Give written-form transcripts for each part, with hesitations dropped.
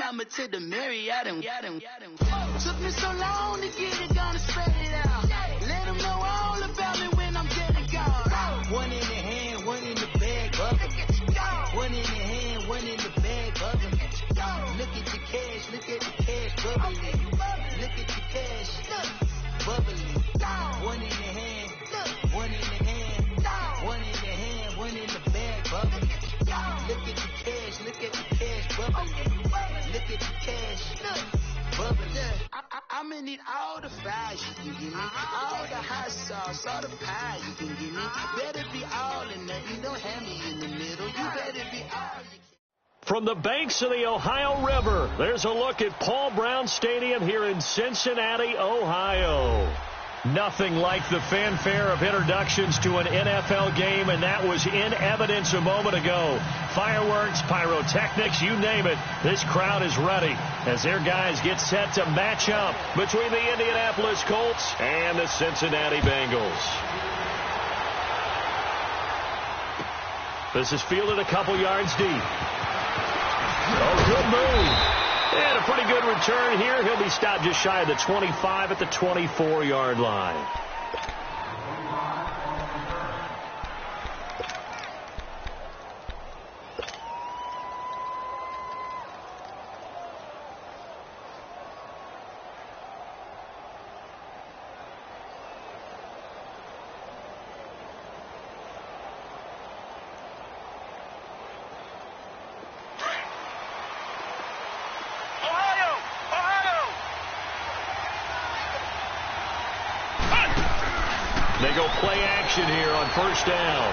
number to the Marriott and took me so long to get it, gonna spread it out. Let them know all about me when I'm dead and gone. One in the hand, one in the bag, bubbling. One in the hand, one in the bag, bubbling. Look at the cash, look at the cash, bubbling. Look at the cash, bubbling. One in the hand, one in the hand, one in the hand, one in the bag, bubbling. Look at the cash, look at the cash, bubbling. Look at the cash, bubbling. I'ma need all the fries you can give me, all the hot sauce, all the pie you can give me. Better be all or nothing, don't have me in the middle. You better be all you can. From the banks of the Ohio River, there's a look at Paul Brown Stadium here in Cincinnati, Ohio. Nothing like the fanfare of introductions to an NFL game, and that was in evidence a moment ago. Fireworks, pyrotechnics, you name it. This crowd is ready as their guys get set to match up between the Indianapolis Colts and the Cincinnati Bengals. This is fielded a couple yards deep. Oh, good move. And a pretty good return here. He'll be stopped just shy of the 25 at the 24-yard line. They go play action here on first down.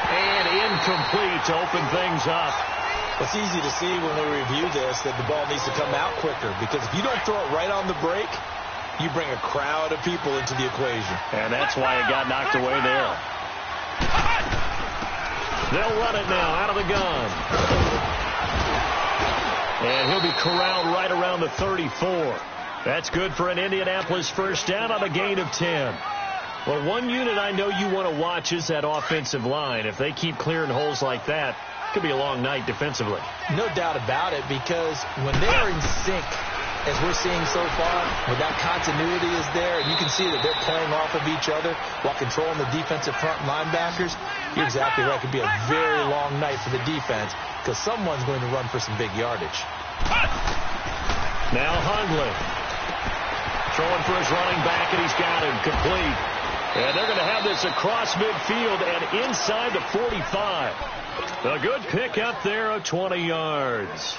And incomplete to open things up. It's easy to see when we review this that the ball needs to come out quicker, because if you don't throw it right on the break, you bring a crowd of people into the equation. And that's why it got knocked away there. They'll run it now out of the gun. And he'll be corralled right around the 34. That's good for an Indianapolis first down on a gain of 10. Well, one unit I know you want to watch is that offensive line. If they keep clearing holes like that, it could be a long night defensively. No doubt about it, because when they are in sync, as we're seeing so far, when that continuity is there, and you can see that they're playing off of each other while controlling the defensive front linebackers, you're exactly right. It could be a very long night for the defense, because someone's going to run for some big yardage. Now Hundley. Throwing for his running back, and he's got him complete. And they're going to have this across midfield and inside the 45. A good pickup there of 20 yards.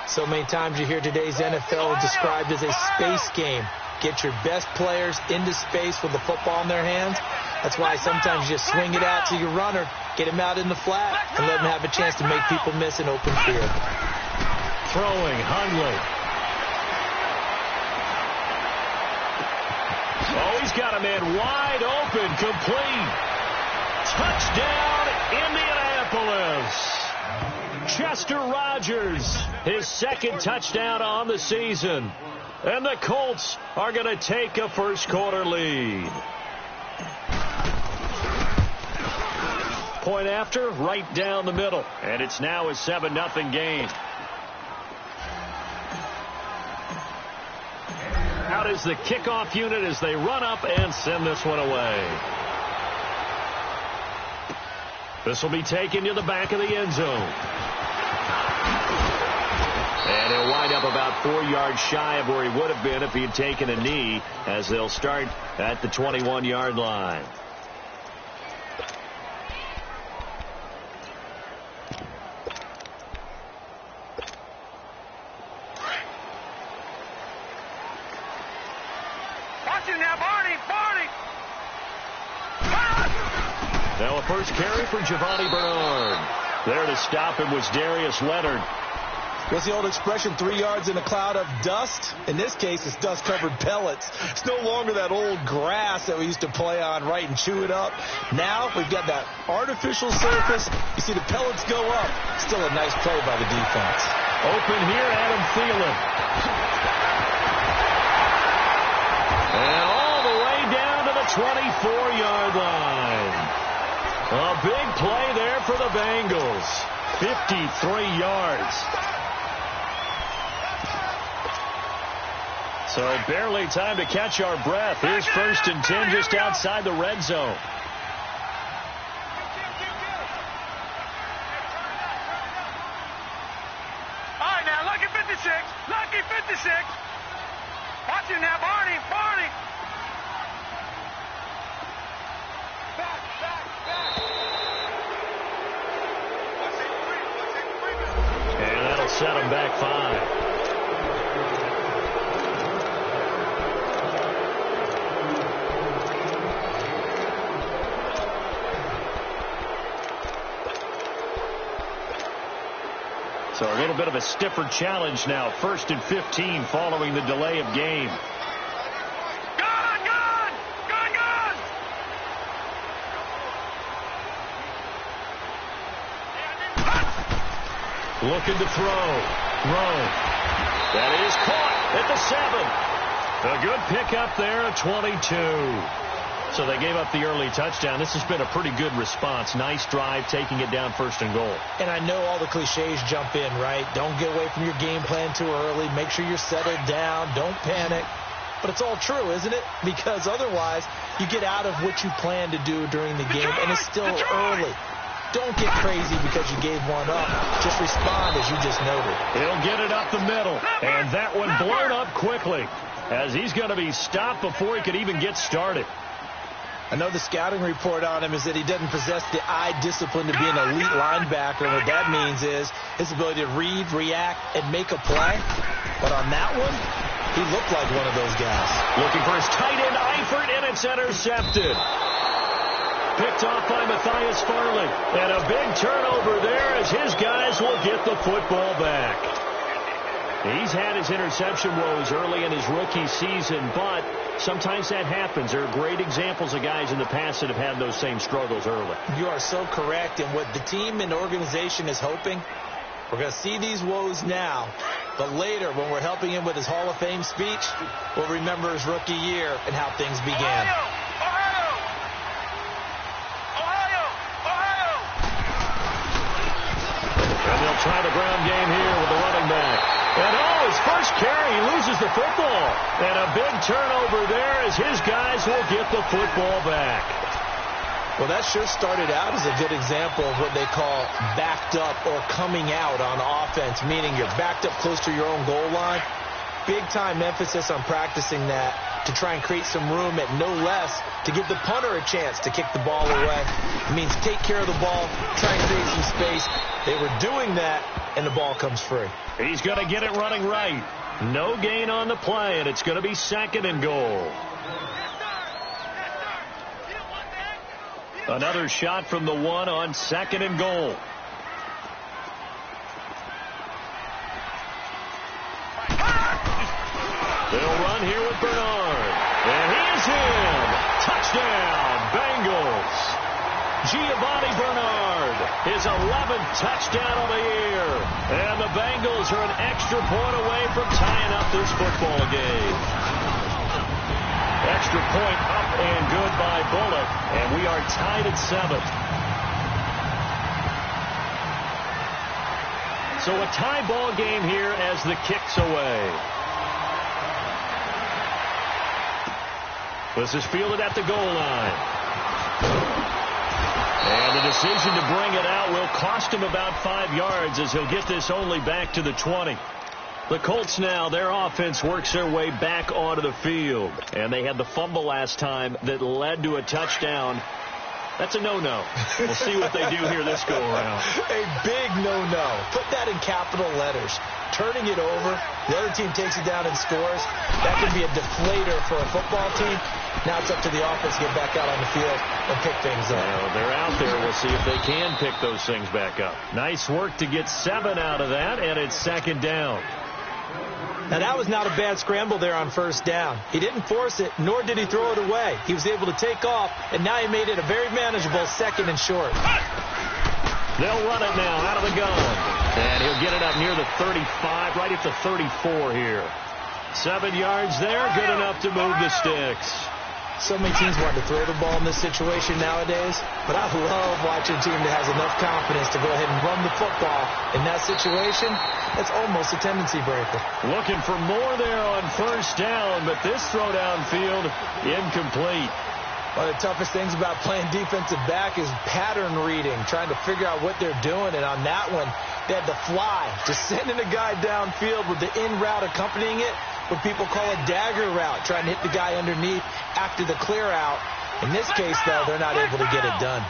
So many times you hear today's NFL described as a space game. Get your best players into space with the football in their hands. That's why sometimes you just swing it out to your runner, get him out in the flat, and let him have a chance to make people miss an open field. Throwing, Hundley. Oh, he's got a man wide open, complete. Touchdown, Indianapolis. Chester Rogers, his second touchdown on the season. And the Colts are going to take a first-quarter lead. Point after, right down the middle. And it's now a 7-0 game. Out is the kickoff unit as they run up and send this one away. This will be taken to the back of the end zone. And he'll wind up about 4 yards shy of where he would have been if he had taken a knee, as they'll start at the 21-yard line. Now a first carry for Giovanni Bernard. There to stop him was Darius Leonard. What's the old expression, 3 yards in a cloud of dust? In this case, it's dust-covered pellets. It's no longer that old grass that we used to play on, right, and chew it up. Now we've got that artificial surface. You see the pellets go up. Still a nice play by the defense. Open here, Adam Thielen. And all the way down to the 24-yard line. A big play there for the Bengals. 53 yards. So barely time to catch our breath. Here's 1st and 10 just outside the red zone. All right, now, lucky 56. Lucky 56. Watch it now, Barney. Barney. Back. And that'll set him back 5. So a little bit of a stiffer challenge now. 1st and 15 following the delay of game. Gone! Looking to throw. That is caught at the 7. A good pickup there at 22. So they gave up the early touchdown. This has been a pretty good response. Nice drive, taking it down 1st and goal. And I know all the cliches jump in, right? Don't get away from your game plan too early. Make sure you're settled down. Don't panic. But it's all true, isn't it? Because otherwise, you get out of what you plan to do during the game, and it's still early. Don't get crazy because you gave one up. Just respond as you just noted. He'll get it up the middle. And that one blown up quickly, as he's going to be stopped before he could even get started. I know the scouting report on him is that he doesn't possess the eye discipline to be an elite linebacker. And what that means is his ability to read, react, and make a play. But on that one, he looked like one of those guys. Looking for his tight end, Eifert, and it's intercepted. Picked off by Matthias Farley. And a big turnover there as his guys will get the football back. He's had his interception woes early in his rookie season, but sometimes that happens. There are great examples of guys in the past that have had those same struggles early. You are so correct. And what the team and organization is hoping, we're going to see these woes now, but later when we're helping him with his Hall of Fame speech, we'll remember his rookie year and how things began. And they'll try the ground game here with the running back. And his first carry, he loses the football. And a big turnover there as his guys will get the football back. Well, that sure started out as a good example of what they call backed up or coming out on offense, meaning you're backed up close to your own goal line. Big-time emphasis on practicing that to try and create some room at no less to give the punter a chance to kick the ball away. It means take care of the ball, try and create some space. They were doing that, and the ball comes free. He's going to get it running right. No gain on the play, and it's going to be 2nd and goal. Another shot from the 1 on 2nd and goal. They'll run here with Bernard. And he is in. Touchdown, Bengals. Giovanni Bernard, his 11th touchdown of the year. And the Bengals are an extra point away from tying up this football game. Extra point up and good by Bullock. And we are tied at 7. So a tie ball game here as the kick's away. This is fielded at the goal line. And the decision to bring it out will cost him about 5 yards as he'll get this only back to the 20. The Colts now, their offense works their way back onto the field. And they had the fumble last time that led to a touchdown. That's a no-no. We'll see what they do here this go-around. A big no-no. Put that in capital letters. Turning it over, the other team takes it down and scores. That could be a deflator for a football team. Now it's up to the offense to get back out on the field and pick things up. Well, they're out there. We'll see if they can pick those things back up. Nice work to get 7 out of that, and it's 2nd down. Now, that was not a bad scramble there on 1st down. He didn't force it, nor did he throw it away. He was able to take off, and now he made it a very manageable 2nd and short. They'll run it now out of the gun. And he'll get it up near the 35, right at the 34 here. 7 yards there, good enough to move the sticks. So many teams want to throw the ball in this situation nowadays, but I love watching a team that has enough confidence to go ahead and run the football. In that situation, that's almost a tendency breaker. Looking for more there on first down, but this throw downfield incomplete. One of the toughest things about playing defensive back is pattern reading, trying to figure out what they're doing. And on that one, they had the fly, just sending a guy downfield with the in route accompanying it, what people call a dagger route, trying to hit the guy underneath after the clear out. In this case, though, they're not able to get it done.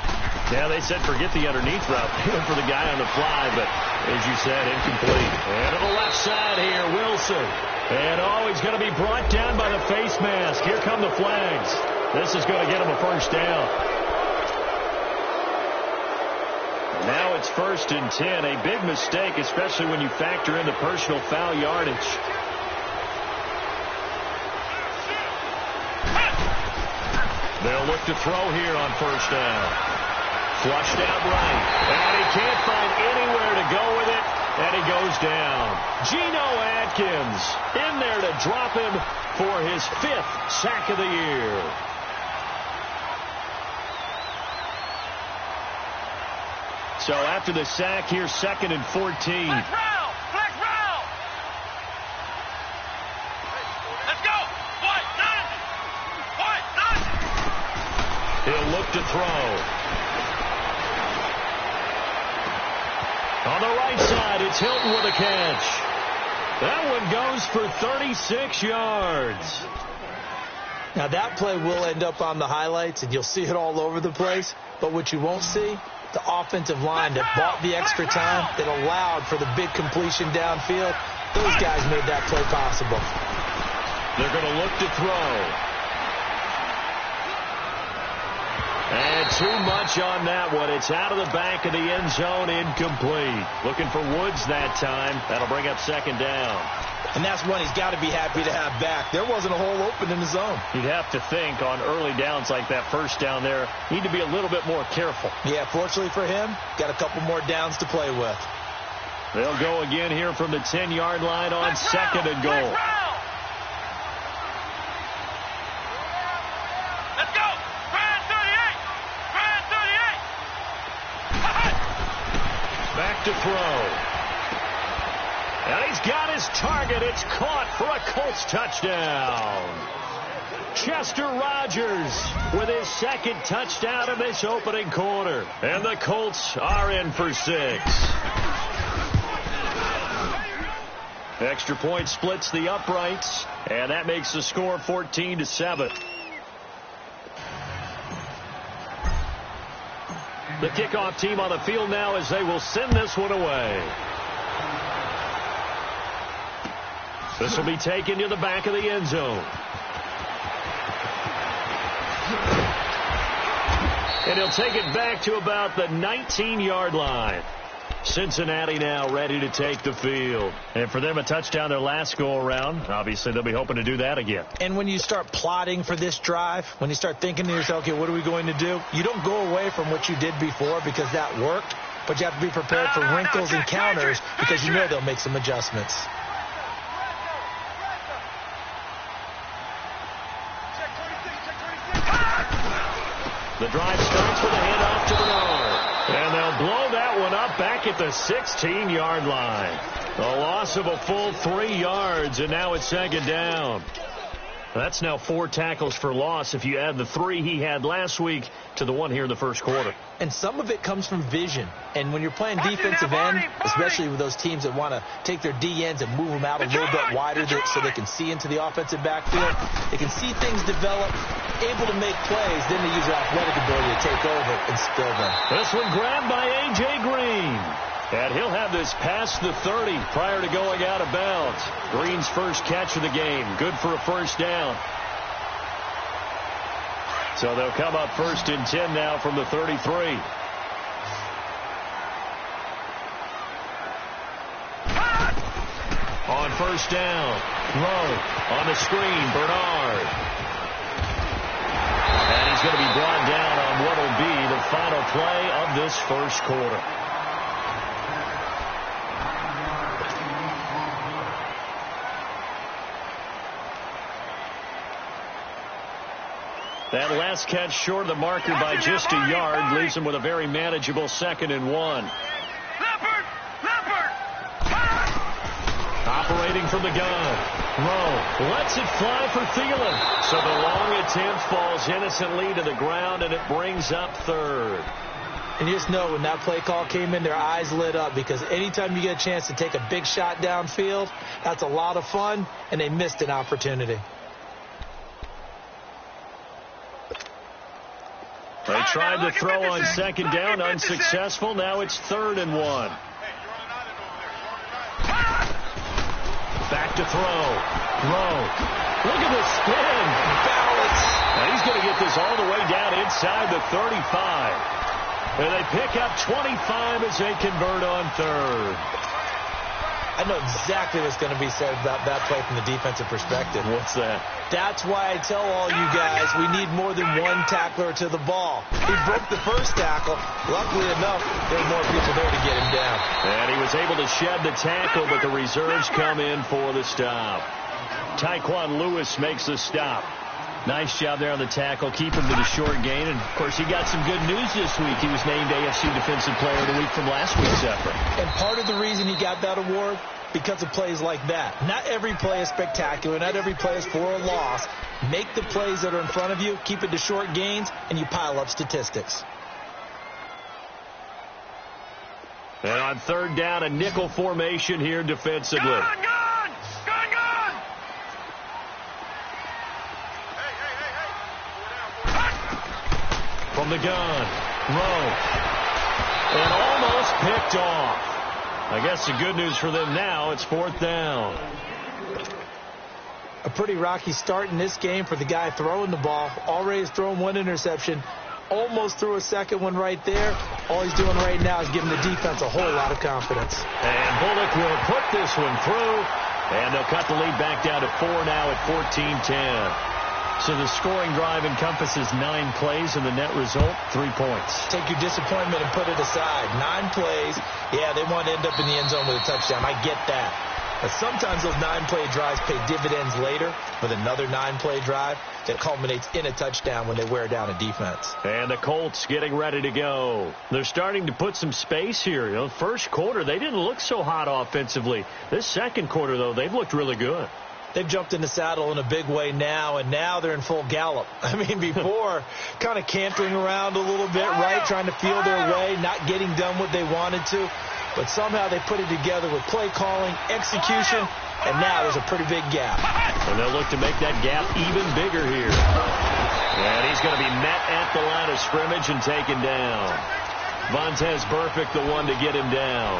Yeah, they said forget the underneath route. They went for the guy on the fly, but as you said, incomplete. And to the left side here, Wilson. And he's going to be brought down by the face mask. Here come the flags. This is going to get him a first down. Now it's 1st and 10. A big mistake, especially when you factor in the personal foul yardage. They'll look to throw here on first down. Flushed out right. And he can't find anywhere to go with it. And he goes down. Geno Atkins in there to drop him for his 5th sack of the year. So after the sack here, 2nd and 14. Flex round. Let's go. White, none. He'll look to throw. On the right side, it's Hilton with a catch. That one goes for 36 yards. Now, that play will end up on the highlights, and you'll see it all over the place. But what you won't see, the offensive line that bought the extra time, that allowed for the big completion downfield, those guys made that play possible. They're going to look to throw. And too much on that one. It's out of the back of the end zone, incomplete. Looking for Woods that time. That'll bring up 2nd down. And that's one he's got to be happy to have back. There wasn't a hole open in the zone. You'd have to think on early downs like that first down there, need to be a little bit more careful. Yeah, fortunately for him, got a couple more downs to play with. They'll go again here from the 10-yard line on 2nd and goal. Let's go. Brand 38. Back to throw. And he's got his target. It's caught for a Colts touchdown. Chester Rogers with his 2nd touchdown of this opening quarter. And the Colts are in for 6. Extra point splits the uprights, and that makes the score 14-7. The kickoff team on the field now as they will send this one away. This will be taken to the back of the end zone. And he'll take it back to about the 19-yard line. Cincinnati now ready to take the field. And for them, a touchdown their last go-around. Obviously, they'll be hoping to do that again. And when you start plotting for this drive, when you start thinking to yourself, okay, what are we going to do? You don't go away from what you did before because that worked, but you have to be prepared for wrinkles and counters because you know they'll make some adjustments. The drive starts with a handoff to Bernard. And they'll blow that one up back at the 16-yard line. A loss of a full 3 yards, and now it's 2nd down. That's now 4 tackles for loss if you add the 3 he had last week to the 1 here in the first quarter. And some of it comes from vision. And when you're playing defensive end, especially with those teams that want to take their D ends and move them out a little bit wider so they can see into the offensive backfield, they can see things develop, able to make plays, then they use their athletic ability to take over and spill them. This one grabbed by A.J. Green. And he'll have this past the 30 prior to going out of bounds. Green's first catch of the game. Good for a first down. So they'll come up 1st and 10 now from the 33. On first down, low on the screen, Bernard. And he's going to be brought down on what will be the final play of this first quarter. That last catch short of the marker by just a yard leaves him with a very manageable 2nd and 1. Operating from the gun. Rowe lets it fly for Thielen. So the long attempt falls innocently to the ground, and it brings up 3rd. And you just know when that play call came in, their eyes lit up, because anytime you get a chance to take a big shot downfield, that's a lot of fun, and they missed an opportunity. They tried to throw on 2nd down, unsuccessful. Now it's 3rd and 1. Back to throw. Rowe. Look at the spin. Balance. Now he's going to get this all the way down inside the 35. And they pick up 25 as they convert on 3rd. I know exactly what's going to be said about that play from the defensive perspective. What's that? That's why I tell all you guys we need more than one tackler to the ball. He broke the first tackle. Luckily enough, there were more people there to get him down. And he was able to shed the tackle, but the reserves come in for the stop. Tyquan Lewis makes the stop. Nice job there on the tackle, keep him to the short gain. And, of course, he got some good news this week. He was named AFC Defensive Player of the Week from last week's effort. And part of the reason he got that award, because of plays like that. Not every play is spectacular. Not every play is for a loss. Make the plays that are in front of you, keep it to short gains, and you pile up statistics. And on 3rd down, a nickel formation here defensively. Gun! From the gun, Rowe. And almost picked off. I guess the good news for them now, it's 4th down. A pretty rocky start in this game for the guy throwing the ball. Already has thrown 1 interception. Almost threw a second one right there. All he's doing right now is giving the defense a whole lot of confidence. And Bullock will put this one through. And they'll cut the lead back down to 4 now at 14-10. So the scoring drive encompasses 9 plays, and the net result, 3 points. Take your disappointment and put it aside. 9 plays. Yeah, they want to end up in the end zone with a touchdown. I get that. But sometimes those 9-play drives pay dividends later with another 9-play drive that culminates in a touchdown when they wear down a defense. And the Colts getting ready to go. They're starting to put some space here. You know, first quarter, they didn't look so hot offensively. This second quarter, though, they've looked really good. They've jumped in the saddle in a big way now, and now they're in full gallop. I mean, before, kind of cantering around a little bit, right, trying to feel their way, not getting done what they wanted to. But somehow they put it together with play calling, execution, and now there's a pretty big gap. And they'll look to make that gap even bigger here. And he's going to be met at the line of scrimmage and taken down. Vontaze Burfict, the one to get him down.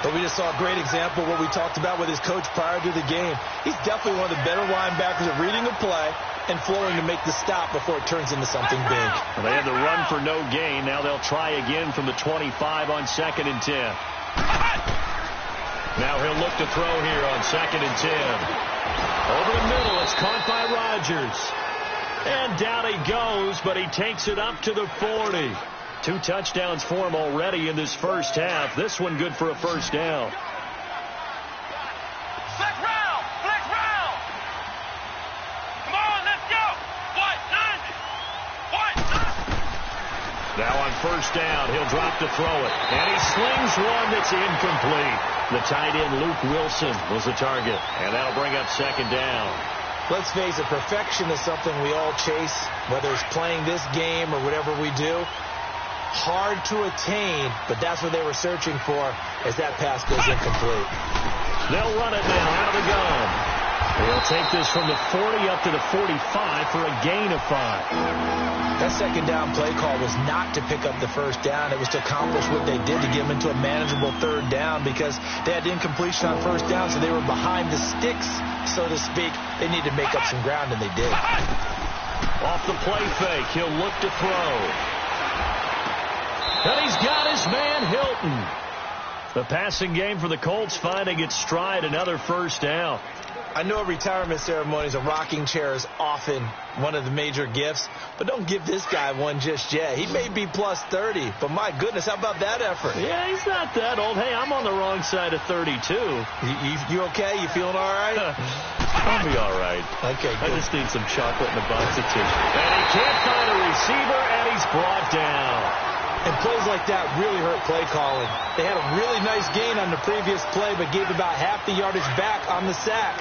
But we just saw a great example of what we talked about with his coach prior to the game. He's definitely one of the better linebackers at reading a play and flowing to make the stop before it turns into something big. Well, they had the run for no gain. Now they'll try again from the 25 on 2nd and 10. Now he'll look to throw here on 2nd and 10. Over the middle, it's caught by Rodgers. And down he goes, but he takes it up to the 40. 2 touchdowns for him already in this first half. This one good for a first down. Flex round! Come on, let's go! White, 90! Now on first down, he'll drop to throw it. And he slings one that's incomplete. The tight end, Luke Wilson, was the target. And that'll bring up 2nd down. Let's face it, perfection is something we all chase, whether it's playing this game or whatever we do. Hard to attain, but that's what they were searching for as that pass goes incomplete. They'll run it now out of the gun. They'll take this from the 40 up to the 45 for a gain of 5. That 2nd down play call was not to pick up the first down. It was to accomplish what they did to get them into a manageable 3rd down because they had incompletion on first down, so they were behind the sticks, so to speak. They needed to make up some ground, and they did. Off the play fake, he'll look to throw. And he's got his man, Hilton. The passing game for the Colts finding its stride, another first down. I know at retirement ceremonies, a rocking chair is often one of the major gifts, but don't give this guy one just yet. He may be plus 30, but my goodness, how about that effort? Yeah, he's not that old. Hey, I'm on the wrong side of 32. You okay? You feeling all right? I'll be all right. Okay, good. I just need some chocolate and a box of tissue. And he can't find a receiver, and he's brought down. And plays like that really hurt play calling. They had a really nice gain on the previous play, but gave about half the yardage back on the sack.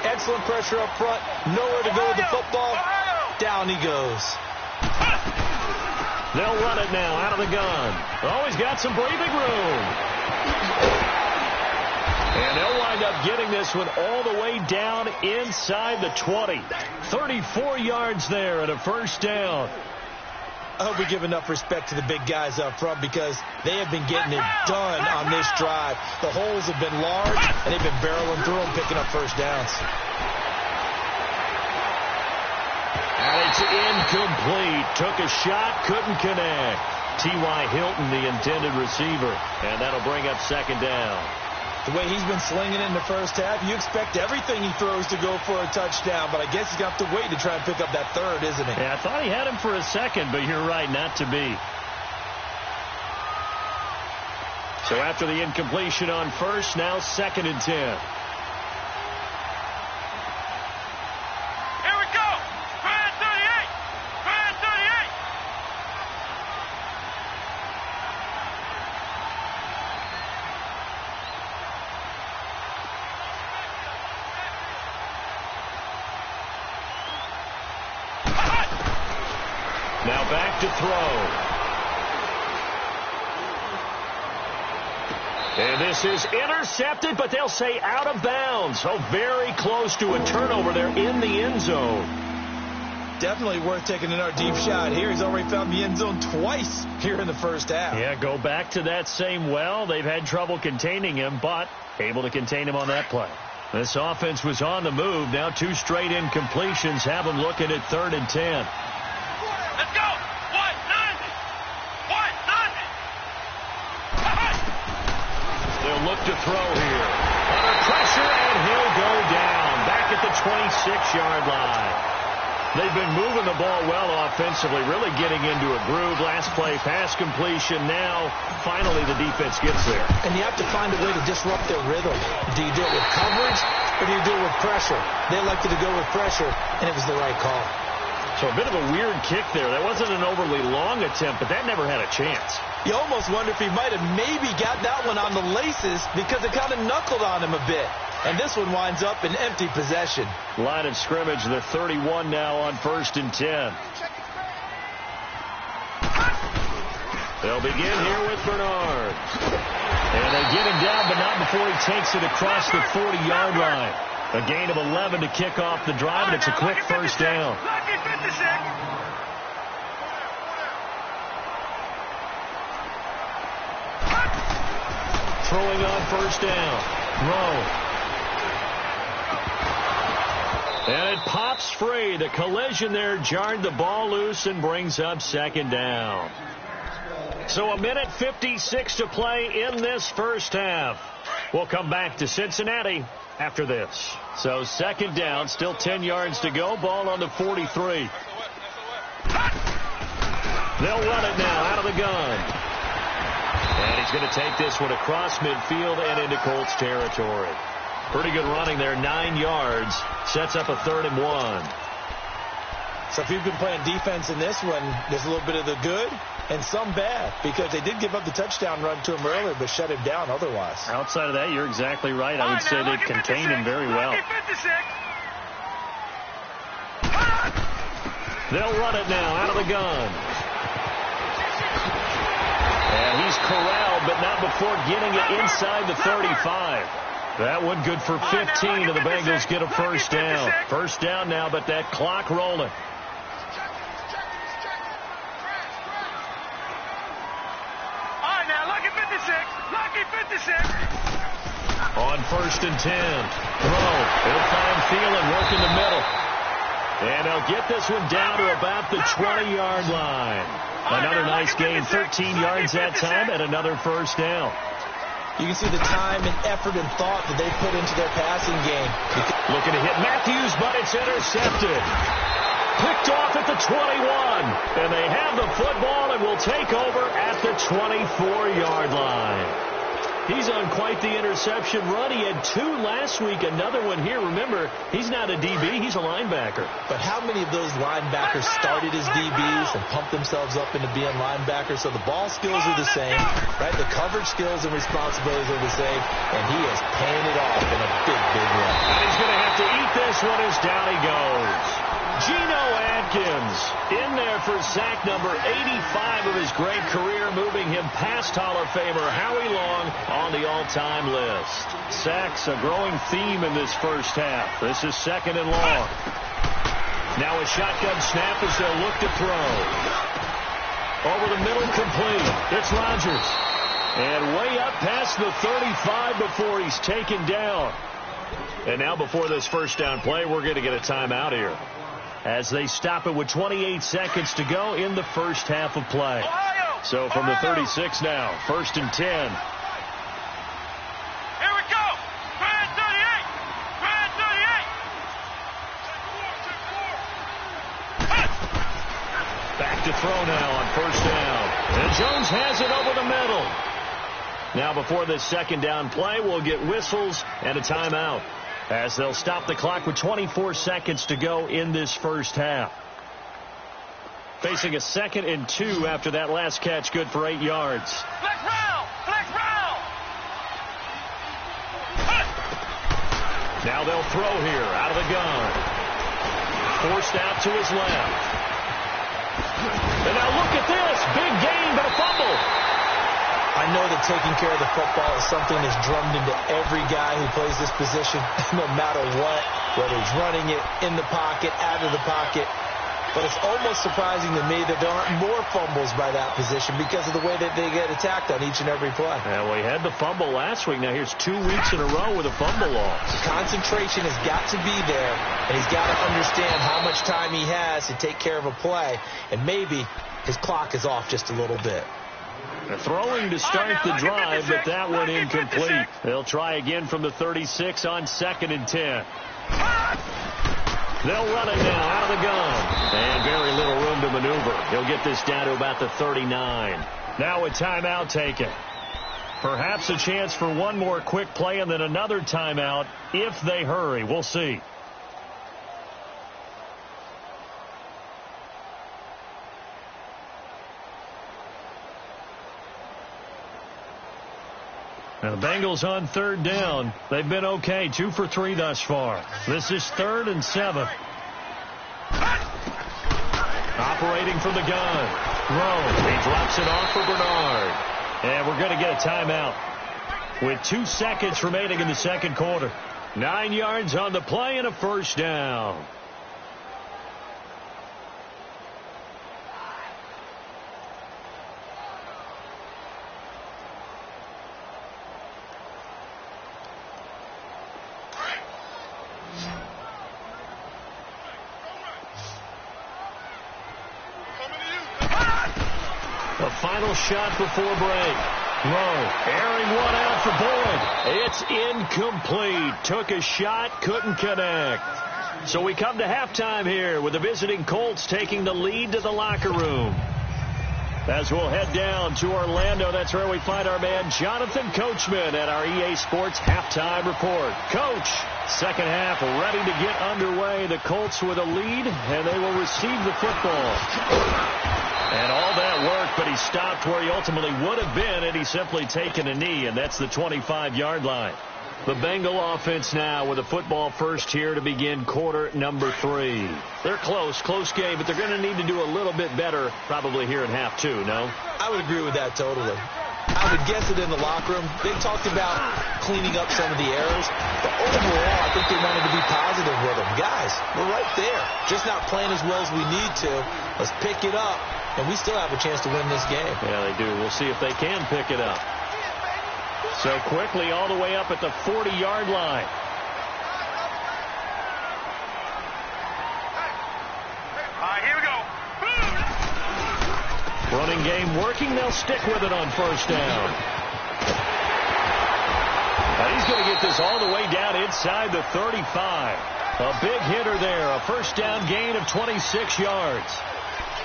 Excellent pressure up front. Nowhere to go with the football. Down he goes. They'll run it now out of the gun. Oh, he's got some breathing room. And they'll wind up getting this one all the way down inside the 20. 34 yards there and a first down. I hope we give enough respect to the big guys up front because they have been getting it done on this drive. The holes have been large, and they've been barreling through them, picking up first downs. And it's incomplete. Took a shot, couldn't connect. T.Y. Hilton, the intended receiver. And that'll bring up second down. The way he's been slinging it in the first half, you expect everything he throws to go for a touchdown, but I guess he's got to wait to try and pick up that third, isn't he? Yeah, I thought he had him for a second, but you're right, not to be. So after the incompletion on first, now 2nd and 10. Now back to throw. And this is intercepted, but they'll say out of bounds. So very close to a turnover there in the end zone. Definitely worth taking another deep shot here. He's already found the end zone twice here in the first half. Yeah, go back to that same well. They've had trouble containing him, but able to contain him on that play. This offense was on the move. Now 2 straight incompletions have them looking at 3rd and 10. Let's go! 190! 190! They'll look to throw here. Under pressure, and he'll go down. Back at the 26-yard line. They've been moving the ball well offensively, really getting into a groove. Last play, pass completion. Now, finally, the defense gets there. And you have to find a way to disrupt their rhythm. Do you do it with coverage, or do you do it with pressure? They elected to go with pressure, and it was the right call. So a bit of a weird kick there. That wasn't an overly long attempt, but that never had a chance. You almost wonder if he might have maybe got that one on the laces because it kind of knuckled on him a bit. And this one winds up in empty possession. Line of scrimmage, the 31 now on 1st and 10. They'll begin here with Bernard. And they get him down, but not before he takes it across the 40-yard line. A gain of 11 to kick off the drive, and it's a quick first down. Throwing on first down. Rowe. And it pops free. The collision there jarred the ball loose and brings up second down. So 1:56 to play in this first half. We'll come back to Cincinnati after this. So second down, still 10 yards to go. Ball on the 43. They'll run it now out of the gun. And he's going to take this one across midfield and into Colts territory. Pretty good running there, 9 yards. Sets up a 3rd and 1. So if you've been playing defense in this one, there's a little bit of the good and some bad, because they did give up the touchdown run to him earlier, but shut him down otherwise. Outside of that, you're exactly right. I would say they've contained him very well. They'll run it now out of the gun. And he's corralled, but not before getting it inside the 35. That one good for 15, and the Bengals get a first down. First down now, but that clock rolling. On 1st and 10. Rowe. He'll find Thielen, work in the middle. And they'll get this one down to about the 20-yard line. Another nice gain, 13 yards that time, and another first down. You can see the time and effort and thought that they put into their passing game. Looking to hit Matthews, but it's intercepted. Picked off at the 21. And they have the football and will take over at the 24-yard line. He's on quite the interception run. He had 2 last week, another one here. Remember, he's not a DB, he's a linebacker. But how many of those linebackers started as DBs and pumped themselves up into being linebackers? So the ball skills are the same, right? The coverage skills and responsibilities are the same, and he is paying it off in a big, big way. And he's going to have to eat this one as down he goes. Geno Atkins in there for sack number 85 of his great career, moving him past Hall of Famer Howie Long on the all-time list. Sacks a growing theme in this first half. This is 2nd and long. Now a shotgun snap as they'll look to throw. Over the middle, complete. It's Rodgers. And way up past the 35 before he's taken down. And now before this first down play, we're going to get a timeout here, as they stop it with 28 seconds to go in the first half of play. So from the 36 now, 1st and 10. Here we go. Grand 38. Grand 38. Back to throw now on 1st down. And Jones has it over the middle. Now before this 2nd down play, we'll get whistles and a timeout, as they'll stop the clock with 24 seconds to go in this first half. Facing a 2nd and 2 after that last catch, good for 8 yards. Flex round. Flex round. Now they'll throw here out of the gun. Forced out to his left. And now look at this. Big gain, but a fumble. I know that taking care of the football is something that's drummed into every guy who plays this position, no matter what, whether he's running it, in the pocket, out of the pocket. But it's almost surprising to me that there aren't more fumbles by that position because of the way that they get attacked on each and every play. Yeah, well, he had the fumble last week. Now here's 2 weeks in a row with a fumble loss. The concentration has got to be there, and he's got to understand how much time he has to take care of a play, and maybe his clock is off just a little bit. They're throwing to start the drive, but that one incomplete. They'll try again from the 36 on 2nd and 10. They'll run it now out of the gun. And very little room to maneuver. He'll get this down to about the 39. Now a timeout taken. Perhaps a chance for one more quick play and then another timeout if they hurry. We'll see. Now the Bengals on 3rd down. They've been okay, 2 for 3 thus far. This is 3rd and 7. Operating from the gun. Rowe, he drops it off for Bernard. And we're going to get a timeout with 2 seconds remaining in the 2nd quarter. 9 yards on the play and a 1st down. The final shot before break. Rowe airing one out for Boyd. It's incomplete. Took a shot, couldn't connect. So we come to halftime here with the visiting Colts taking the lead to the locker room. As we'll head down to Orlando, that's where we find our man Jonathan Coachman at our EA Sports Halftime Report. Coach, 2nd half ready to get underway. The Colts with a lead, and they will receive the football. And all that work, but he stopped where he ultimately would have been had he simply taken a knee, and that's the 25-yard line. The Bengal offense now with a football first here to begin quarter number 3. They're close game, but they're going to need to do a little bit better probably here in half 2, no? I would agree with that totally. I would guess it in the locker room. They talked about cleaning up some of the errors, but overall I think they wanted to be positive with them. Guys, we're right there. Just not playing as well as we need to. Let's pick it up, and we still have a chance to win this game. Yeah, they do. We'll see if they can pick it up. So quickly all the way up at the 40-yard line. All right, here we go. Running game working. They'll stick with it on 1st down. And he's going to get this all the way down inside the 35. A big hitter there. A first down gain of 26 yards.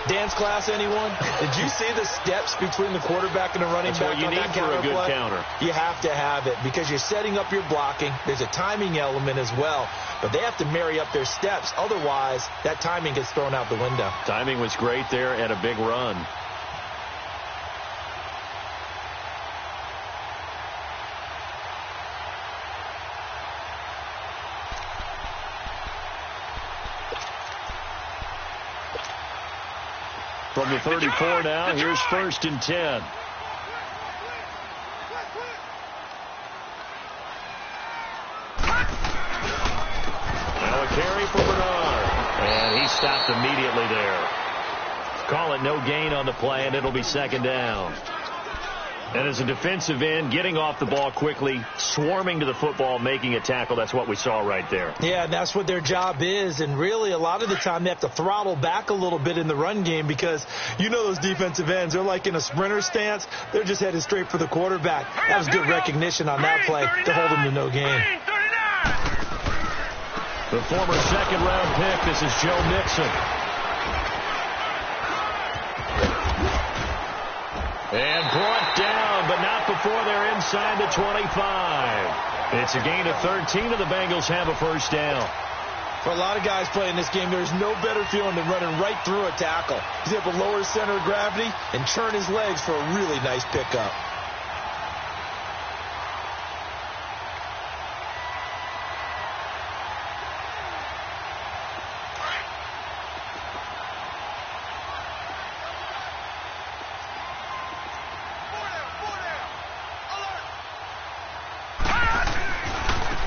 Dance class, anyone? Did you see the steps between the quarterback and the running back on that counter play? That's what you need for a good counter. You have to have it because you're setting up your blocking. There's a timing element as well, but they have to marry up their steps. Otherwise, that timing gets thrown out the window. Timing was great there and a big run. From the 34 now, here's 1st and 10. Now a carry for Bernard. And he stopped immediately there. Call it no gain on the play, and it'll be 2nd down. And as a defensive end, getting off the ball quickly, swarming to the football, making a tackle, that's what we saw right there. Yeah, and that's what their job is. And really, a lot of the time, they have to throttle back a little bit in the run game because you know those defensive ends, they're like in a sprinter stance. They're just headed straight for the quarterback. That was good recognition on that play to hold them to no gain. The former 2nd-round pick, this is Joe Mixon. And brought down, but not before they're inside the 25. It's a gain of 13, and the Bengals have a first down. For a lot of guys playing this game, there's no better feeling than running right through a tackle. He's able to lower his center of gravity and turn his legs for a really nice pickup.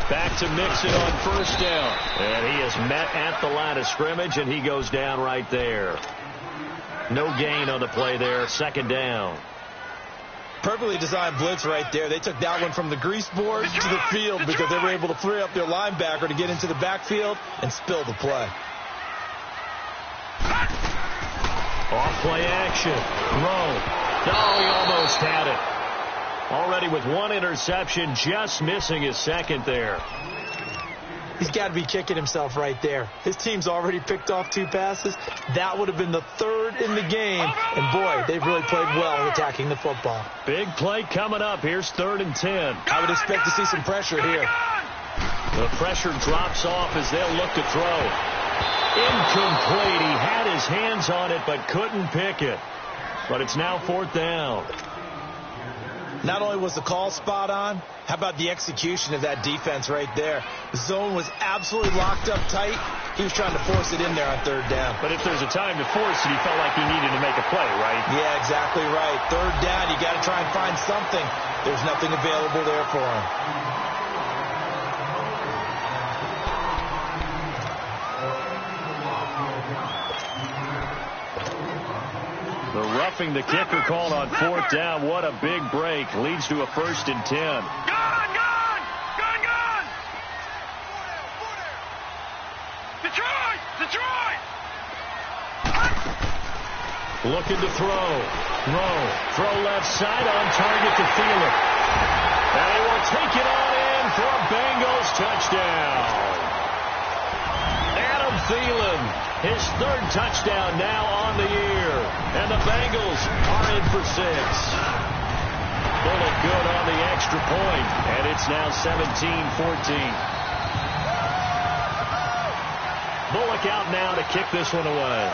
Back to Mixon on 1st down. And he is met at the line of scrimmage, and he goes down right there. No gain on the play there. 2nd down. Perfectly designed blitz right there. They took that one from the grease board to the field because they were able to free up their linebacker to get into the backfield and spill the play. Off play action. Rowe. Oh, he almost had it. Already with 1 interception, just missing his 2nd there. He's got to be kicking himself right there. His team's already picked off 2 passes. That would have been the 3rd in the game. And, boy, they've really played well attacking the football. Big play coming up. Here's 3rd and 10. I would expect to see some pressure here. The pressure drops off as they'll look to throw. Incomplete. He had his hands on it but couldn't pick it. But it's now 4th down. Not only was the call spot on, how about the execution of that defense right there? The zone was absolutely locked up tight. He was trying to force it in there on 3rd down. But if there's a time to force it, he felt like he needed to make a play, right? Yeah, exactly right. 3rd down, you got to try and find something. There's nothing available there for him. The roughing the kicker called on 4th down. What a big break. Leads to a 1st and 10. Gone! Detroit! Looking to throw. Rowe. Throw left side on target to Thielen. And he will take it on in for a Bengals touchdown. Adam Thielen, his 3rd touchdown now on the year. And the Bengals are in for 6. Bullock good on the extra point, and it's now 17-14. Bullock out now to kick this one away.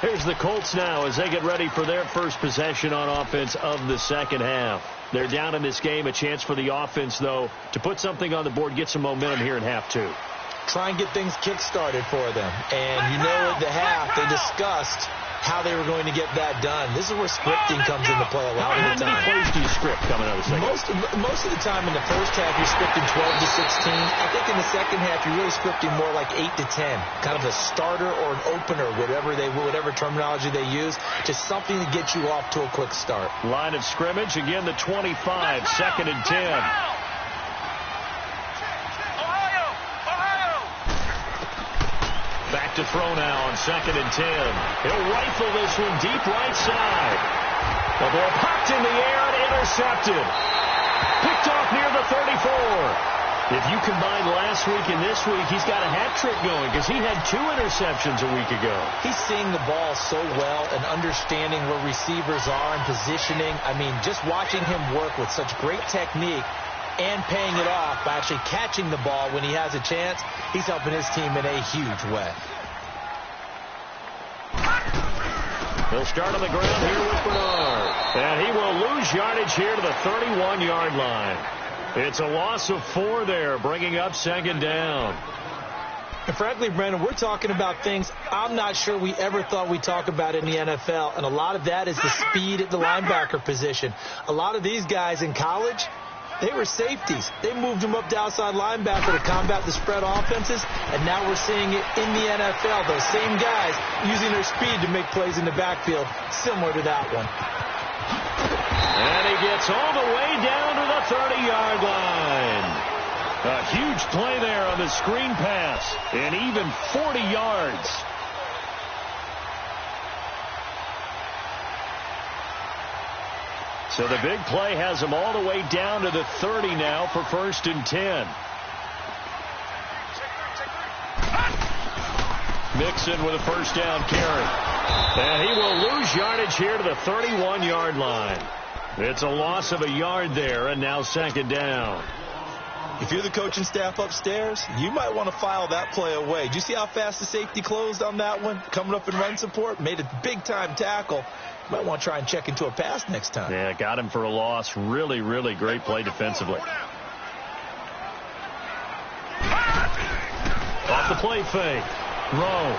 Here's the Colts now as they get ready for their first possession on offense of the 2nd half. They're down in this game. A chance for the offense, though, to put something on the board, get some momentum here in half 2. Try and get things kick-started for them. And you know at the half they discussed how they were going to get that done. This is where scripting comes into play a lot of the time. How many plays do you script coming out of the 2nd? Most of the time in the first half you're scripting 12 to 16. I think in the 2nd half you're really scripting more like 8 to 10. Kind of a starter or an opener, whatever terminology they use. Just something to get you off to a quick start. Line of scrimmage, again the 25, 2nd and 10. back to throw now on 2nd and 10. He'll rifle this one deep right side. The ball popped in the air and intercepted. Picked off near the 34. If you combine last week and this week, he's got a hat trick going because he had 2 interceptions a week ago. He's seeing the ball so well and understanding where receivers are and positioning. I mean, just watching him work with such great technique and paying it off by actually catching the ball when he has a chance, he's helping his team in a huge way. He'll start on the ground here with Bernard. And he will lose yardage here to the 31-yard line. It's a loss of 4 there, bringing up 2nd down. And frankly, Brandon, we're talking about things I'm not sure we ever thought we'd talk about in the NFL, and a lot of that is the speed at the linebacker position. A lot of these guys in college, they were safeties. They moved them up to outside linebacker to combat the spread offenses, and now we're seeing it in the NFL. Those same guys using their speed to make plays in the backfield, similar to that one. And he gets all the way down to the 30-yard line. A huge play there on the screen pass, and even 40 yards. So the big play has him all the way down to the 30 now for 1st and 10. Mixon with a 1st down carry. And he will lose yardage here to the 31-yard line. It's a loss of a yard there, and now 2nd down. If you're the coaching staff upstairs, you might want to file that play away. Do you see how fast the safety closed on that one? Coming up in run support, made a big-time tackle. You might want to try and check into a pass next time. Yeah, got him for a loss. Really, really great play defensively. Off the play fake. Rowe.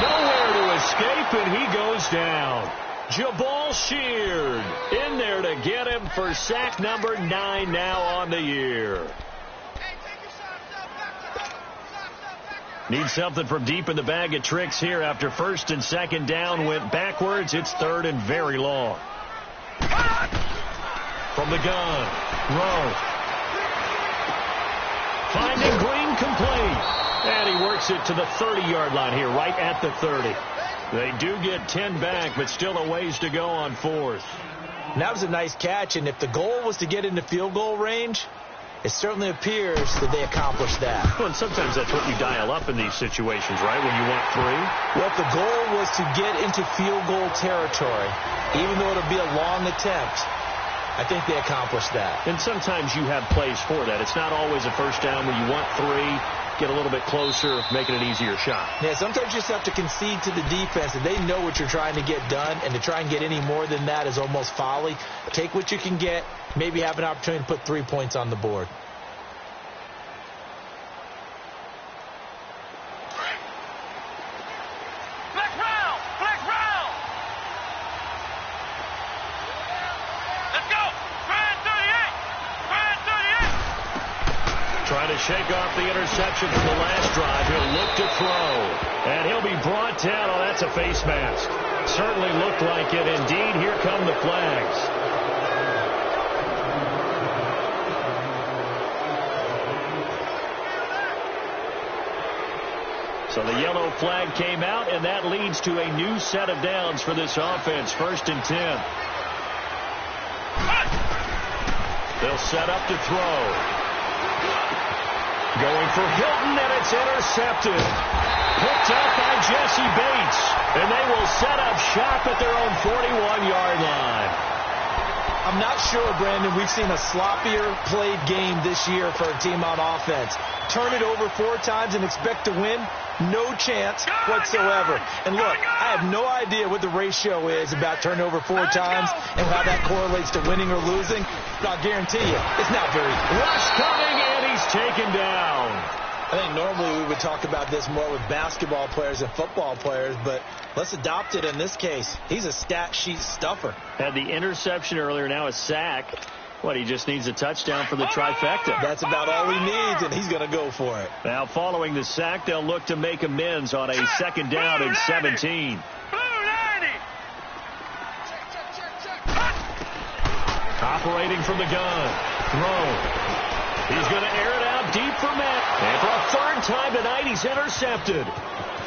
Nowhere to escape, and he goes down. Jabal Sheard in there to get him for sack number 9 now on the year. Needs something from deep in the bag of tricks here after 1st and 2nd down went backwards. It's 3rd and very long. From the gun, Rowe. Finding Green complete. And he works it to the 30-yard line here, right at the 30. They do get 10 back, but still a ways to go on 4th. And that was a nice catch, and if the goal was to get into field goal range, it certainly appears that they accomplished that. Well, and sometimes that's what you dial up in these situations, right, when you want 3? Well, if the goal was to get into field goal territory, even though it'll be a long attempt, I think they accomplished that. And sometimes you have plays for that. It's not always a 1st down when you want 3. Get a little bit closer, making an easier shot. Yeah, sometimes you just have to concede to the defense, and they know what you're trying to get done, and to try and get any more than that is almost folly. Take what you can get, maybe have an opportunity to put 3 points on the board. Black round. Let's go. Brand 38. Trying to shake off the interception from the last drive. He'll look to throw. And he'll be brought down. Oh, that's a face mask. Certainly looked like it. Indeed, here come the flags. So the yellow flag came out, and that leads to a new set of downs for this offense. 1st and 10. They'll set up to throw. Going for Hilton, and it's intercepted. Picked up by Jesse Bates. And they will set up shop at their own 41-yard line. I'm not sure, Brandon, we've seen a sloppier played game this year for a team on offense. Turn it over 4 times and expect to win? No chance whatsoever. And look, I have no idea what the ratio is about turnover 4 times and how that correlates to winning or losing. But I'll guarantee you, it's not very. Rush coming, and he's taken down. I think normally we would talk about this more with basketball players and football players, but let's adopt it in this case. He's a stat sheet stuffer. Had the interception earlier, now a sack. What, he just needs a touchdown for the trifecta. That's about all he needs, and he's going to go for it. Now, following the sack, they'll look to make amends on a 2nd down and 17. Operating from the gun. Throw. He's going to air it out deep for Matt. And for a third time tonight, he's intercepted.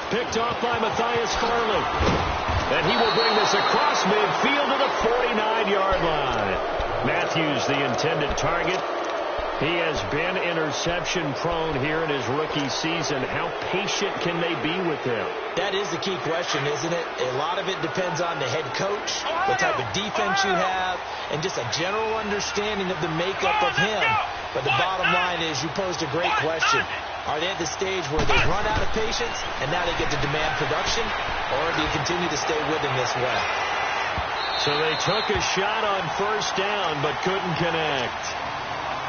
Picked off by Matthias Farley. And he will bring this across midfield to the 49-yard line. Matthews, the intended target. He has been interception-prone here in his rookie season. How patient can they be with him? That is the key question, isn't it? A lot of it depends on the head coach, what type of defense you have, and just a general understanding of the makeup of him. But the bottom line is you posed a great question. Are they at the stage where they've run out of patience and now they get to demand production, or do you continue to stay with him this way? So they took a shot on first down but couldn't connect.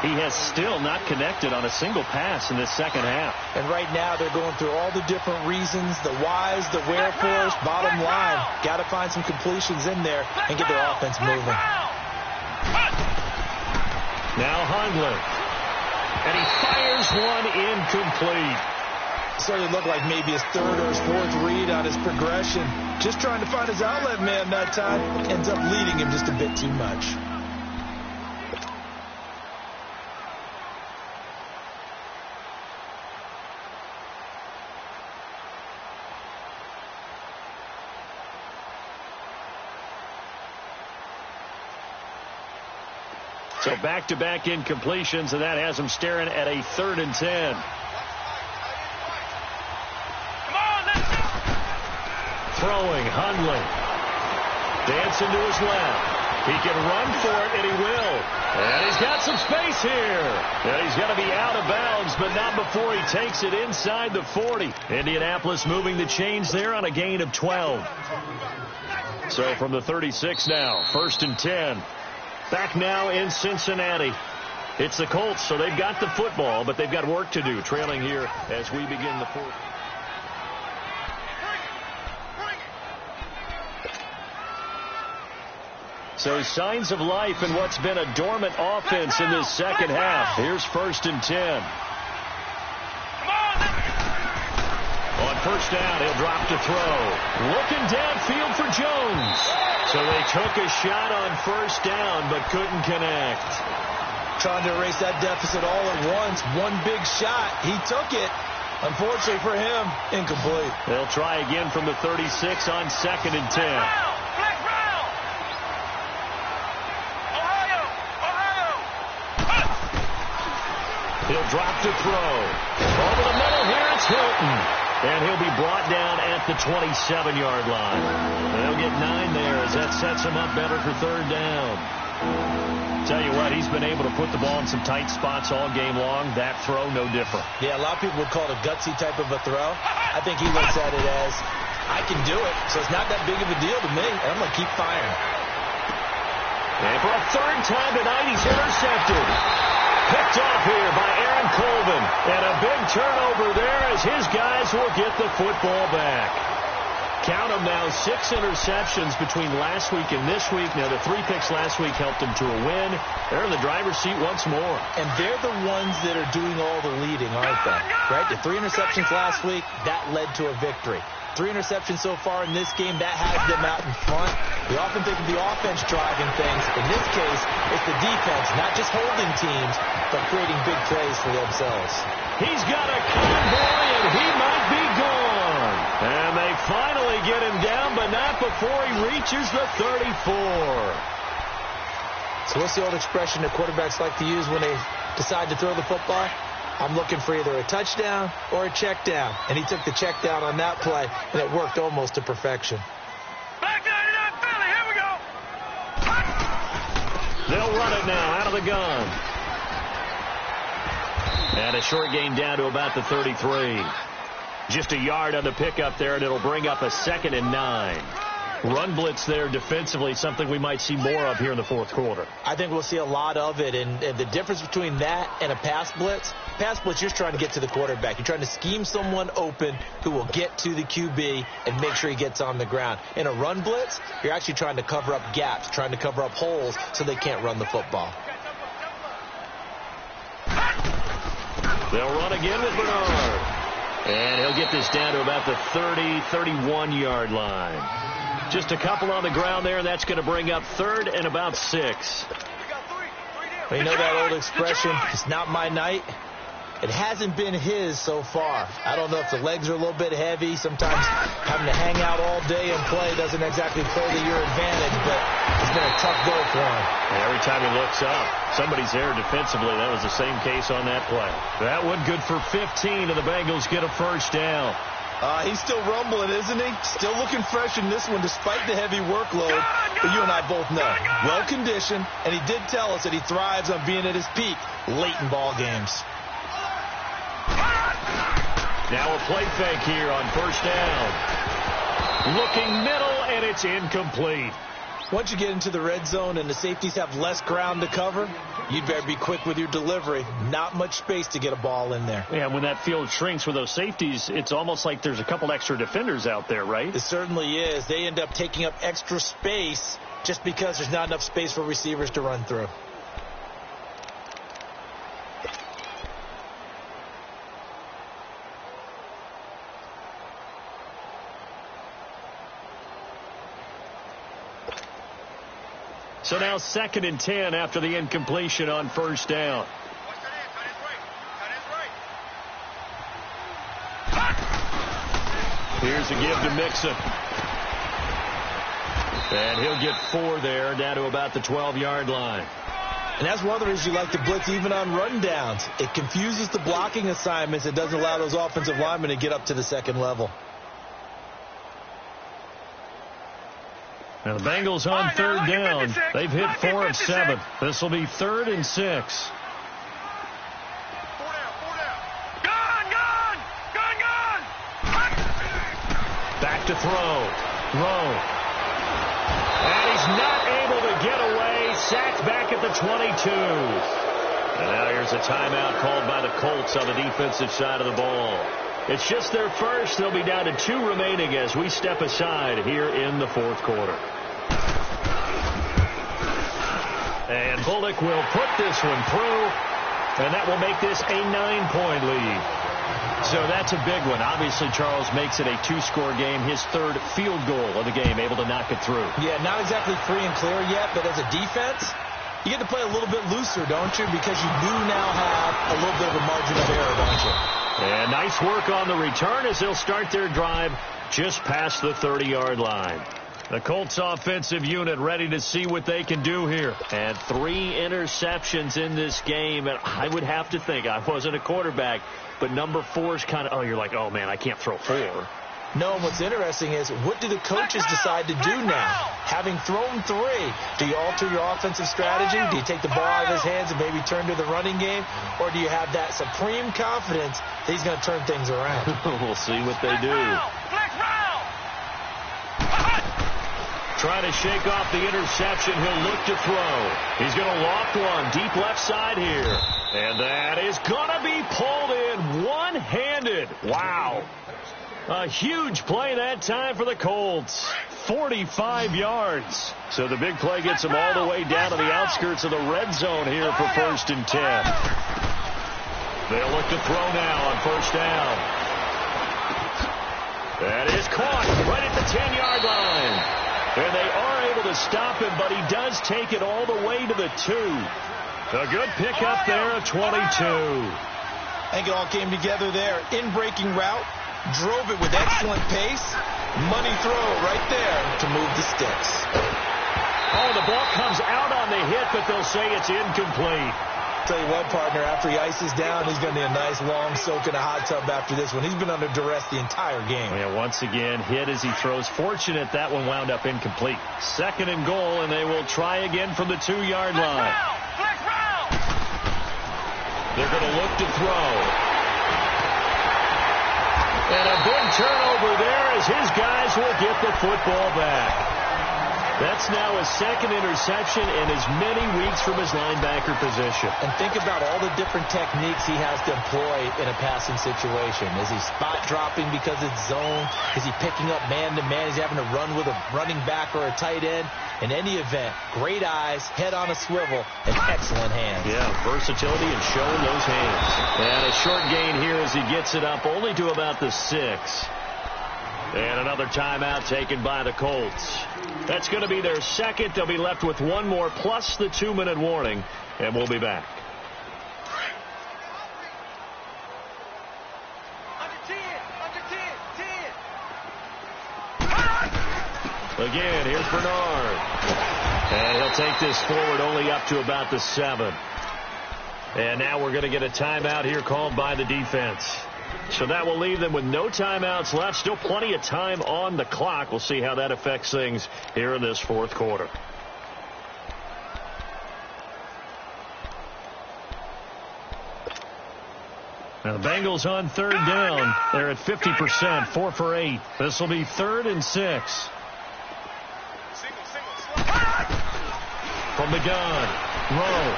He has still not connected on a single pass in this second half. And right now they're going through all the different reasons, the whys, the wherefores. Bottom line, got to find some completions in there and get their offense moving. Now Hundley. And he fires one incomplete. Certainly looked like maybe his third or his fourth read on his progression. Just trying to find his outlet man that time. Ends up leading him just a bit too much. So back-to-back incompletions, and that has him staring at a 3rd and 10. Throwing, Hundley. Dancing to his left. He can run for it, and he will. And he's got some space here. And he's going to be out of bounds, but not before he takes it inside the 40. Indianapolis moving the chains there on a gain of 12. So from the 36 now, 1st and 10. Back now in Cincinnati. It's the Colts, so they've got the football, but they've got work to do, trailing here as we begin the 4th. So signs of life in what's been a dormant offense in this second half. Here's 1st and 10. On first down, he'll drop to throw. Looking downfield for Jones. So they took a shot on first down, but couldn't connect. Trying to erase that deficit all at once. One big shot. He took it. Unfortunately for him, incomplete. They'll try again from the 36 on 2nd and 10. He'll drop to throw. Over the middle here, it's Hilton. And he'll be brought down at the 27-yard line. They'll get 9 there as that sets him up better for 3rd down. Tell you what, he's been able to put the ball in some tight spots all game long. That throw, no different. Yeah, a lot of people would call it a gutsy type of a throw. I think he looks at it as, I can do it, so it's not that big of a deal to me, and I'm going to keep firing. And for a 3rd time tonight, he's intercepted. Picked off here by Aaron Colvin. And a big turnover there as his guys will get the football back. Count them now, 6 interceptions between last week and this week. Now, the 3 picks last week helped them to a win. They're in the driver's seat once more. And they're the ones that are doing all the leading, aren't they? Right? The 3 interceptions last week, that led to a victory. 3 interceptions so far in this game, that has them out in front. We often think of the offense driving things. In this case, it's the defense, not just holding teams, but creating big plays for themselves. He's got a convoy, and he might be gone. And they finally get him down, but not before he reaches the 34. So what's the old expression that quarterbacks like to use when they decide to throw the football? I'm looking for either a touchdown or a check down. And he took the check down on that play, and it worked almost to perfection. Back 99 Philly, here we go. They'll run it now out of the gun. And a short gain down to about the 33. Just a yard on the pickup there, and it'll bring up a 2nd and 9. Run blitz there defensively, something we might see more of here in the 4th quarter. I think we'll see a lot of it, and the difference between that and a pass blitz, you're trying to get to the quarterback. You're trying to scheme someone open who will get to the QB and make sure he gets on the ground. In a run blitz, you're actually trying to cover up gaps, trying to cover up holes so they can't run the football. They'll run again with Bernard. And he'll get this down to about the 30, 31-yard line. Just a couple on the ground there, and that's going to bring up 3rd and about 6. You know that old expression, it's not my night? It hasn't been his so far. I don't know if the legs are a little bit heavy. Sometimes having to hang out all day and play doesn't exactly play to your advantage, but it's been a tough go for him. And every time he looks up, somebody's there defensively. That was the same case on that play. That one good for 15, and the Bengals get a first down. He's still rumbling, isn't he? Still looking fresh in this one despite the heavy workload. But you and I both know, well-conditioned, and he did tell us that he thrives on being at his peak late in ball games. Now a play fake here on first down. Looking middle, and it's incomplete. Once you get into the red zone and the safeties have less ground to cover, you'd better be quick with your delivery. Not much space to get a ball in there. Yeah, when that field shrinks with those safeties, it's almost like there's a couple extra defenders out there, right? It certainly is. They end up taking up extra space just because there's not enough space for receivers to run through. So now 2nd and 10 after the incompletion on first down. Here's a give to Mixon. And he'll get 4 there, down to about the 12-yard line. And that's one of the reasons you like to blitz even on run downs. It confuses the blocking assignments. It doesn't allow those offensive linemen to get up to the second level. Now the Bengals on third down. They've hit 4 of 7. This will be 3rd and 6. Back to throw. And he's not able to get away. Sacked back at the 22. And now here's a timeout called by the Colts on the defensive side of the ball. It's just their first. They'll be down to 2 remaining as we step aside here in the 4th quarter. And Bullock will put this one through, and that will make this a 9-point lead. So that's a big one. Obviously, Charles makes it a 2-score game. His 3rd field goal of the game, able to knock it through. Yeah, not exactly free and clear yet, but as a defense, you get to play a little bit looser, don't you? Because you do now have a little bit of a margin of error, don't you? And nice work on the return as they'll start their drive just past the 30-yard line. The Colts offensive unit ready to see what they can do here. And 3 interceptions in this game. And I would have to think, I wasn't a quarterback, but number 4 is kind of, oh, you're like, oh, man, I can't throw 4. No, and what's interesting is, what do the coaches decide to do now? Having thrown 3, do you alter your offensive strategy? Do you take the ball out of his hands and maybe turn to the running game? Or do you have that supreme confidence that he's going to turn things around? We'll see what they do. Trying to shake off the interception. He'll look to throw. He's going to loft one deep left side here. And that is going to be pulled in one-handed. Wow. A huge play that time for the Colts. 45 yards. So the big play gets them all the way down to the outskirts of the red zone here for 1st and 10. They'll look to throw now on first down. That is caught right at the 10-yard line. And they are able to stop him, but he does take it all the way to the 2. A good pickup there of 22. I think it all came together there. In-breaking route, drove it with excellent pace. Money throw right there to move the sticks. Oh, the ball comes out on the hit, but they'll say it's incomplete. Tell you what, partner, after he ices down, he's going to need a nice long soak in a hot tub after this one. He's been under duress the entire game. Yeah, once again, hit as he throws. Fortunate that one wound up incomplete. 2nd and goal, and they will try again from the 2-yard line. They're going to look to throw. And a big turnover there as his guys will get the football back. That's now his 2nd interception in as many weeks from his linebacker position. And think about all the different techniques he has to employ in a passing situation. Is he spot dropping because it's zone? Is he picking up man-to-man? Is he having to run with a running back or a tight end? In any event, great eyes, head on a swivel, and excellent hands. Yeah, versatility and showing those hands. And a short gain here as he gets it up only to about the 6. And another timeout taken by the Colts. That's going to be their second. They'll be left with one more plus the 2-minute warning, and we'll be back. Again, here's Bernard. And he'll take this forward only up to about the 7. And now we're going to get a timeout here called by the defense. So that will leave them with no timeouts left. Still plenty of time on the clock. We'll see how that affects things here in this fourth quarter. Now the Bengals on third down. They're at 50%, 4 for 8. This will be 3rd and 6. From the gun, Rowe.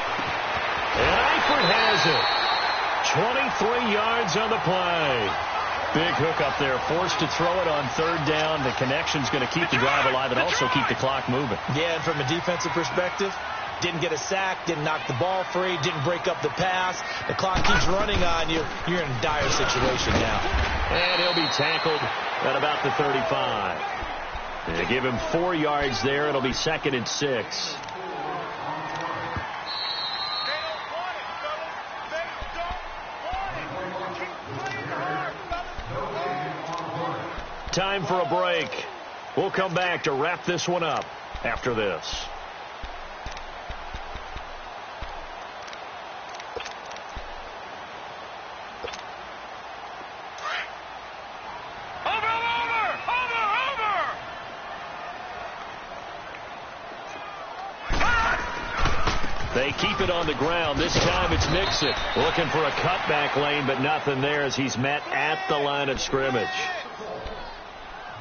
And Eifert has it. 23 yards on the play. Big hook up there, forced to throw it on third down. The connection's going to keep the drive alive and also keep the clock moving. Yeah, and from a defensive perspective, didn't get a sack, didn't knock the ball free, didn't break up the pass. The clock keeps running on you. You're in a dire situation now. And he'll be tackled at about the 35. They give him 4 yards there. It'll be 2nd and 6. Time for a break. We'll come back to wrap this one up after this. They keep it on the ground. This time it's Mixon looking for a cutback lane, but nothing there as he's met at the line of scrimmage.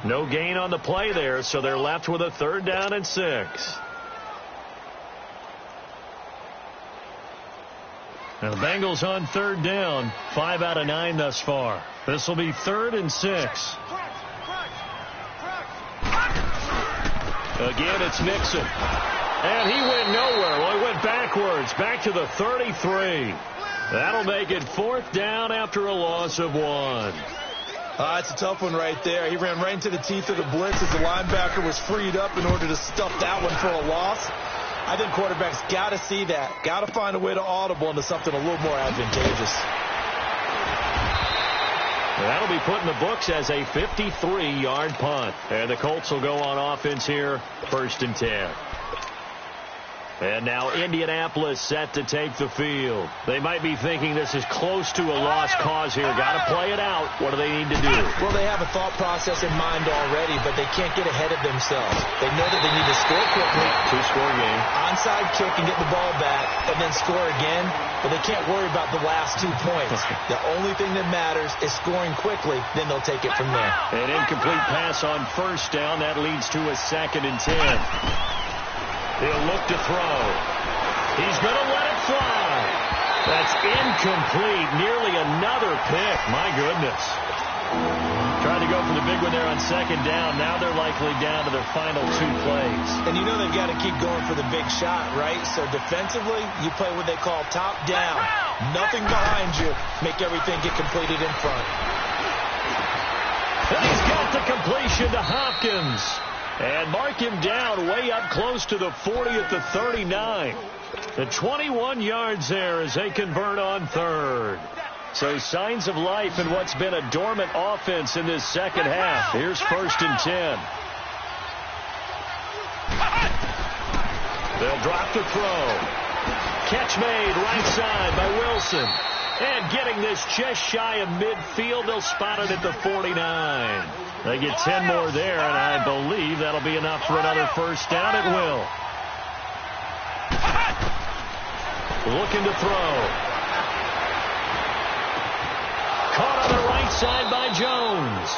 No gain on the play there, so they're left with a 3rd down and 6. Now the Bengals on 3rd down, 5 out of 9 thus far. This will be 3rd and 6. Again, it's Mixon. And he went nowhere. Well, he went backwards, back to the 33. That'll make it 4th down after a loss of 1. It's a tough one right there. He ran right into the teeth of the blitz as the linebacker was freed up in order to stuff that one for a loss. I think quarterbacks got to see that. Got to find a way to audible into something a little more advantageous. That'll be put in the books as a 53-yard punt. And the Colts will go on offense here, 1st and 10. And now Indianapolis set to take the field. They might be thinking this is close to a lost cause here. Got to play it out. What do they need to do? Well, they have a thought process in mind already, but they can't get ahead of themselves. They know that they need to score quickly. 2-score game. Onside kick and get the ball back and then score again. But they can't worry about the last 2 points. The only thing that matters is scoring quickly. Then they'll take it from there. An incomplete pass on 1st down. That leads to a 2nd and 10. He'll look to throw. He's going to let it fly. That's incomplete. Nearly another pick. My goodness. Trying to go for the big one there on 2nd down. Now they're likely down to their final 2 plays. And you know they've got to keep going for the big shot, right? So defensively, you play what they call top down. Nothing behind you. Make everything get completed in front. And he's got the completion to Hopkins. And mark him down way up close to the 40 at the 39. The 21 yards there as they convert on 3rd. So signs of life in what's been a dormant offense in this second half. Here's 1st and 10. They'll drop to throw. Catch made right side by Wilson. And getting this just shy of midfield, they'll spot it at the 49. They get 10 more there, and I believe that'll be enough for another 1st down. It will. Looking to throw. Caught on the right side by Jones.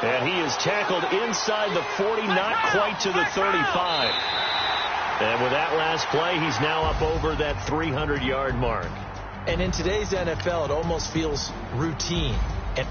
And he is tackled inside the 40, not quite to the 35. And with that last play, he's now up over that 300-yard mark. And in today's NFL, it almost feels routine. And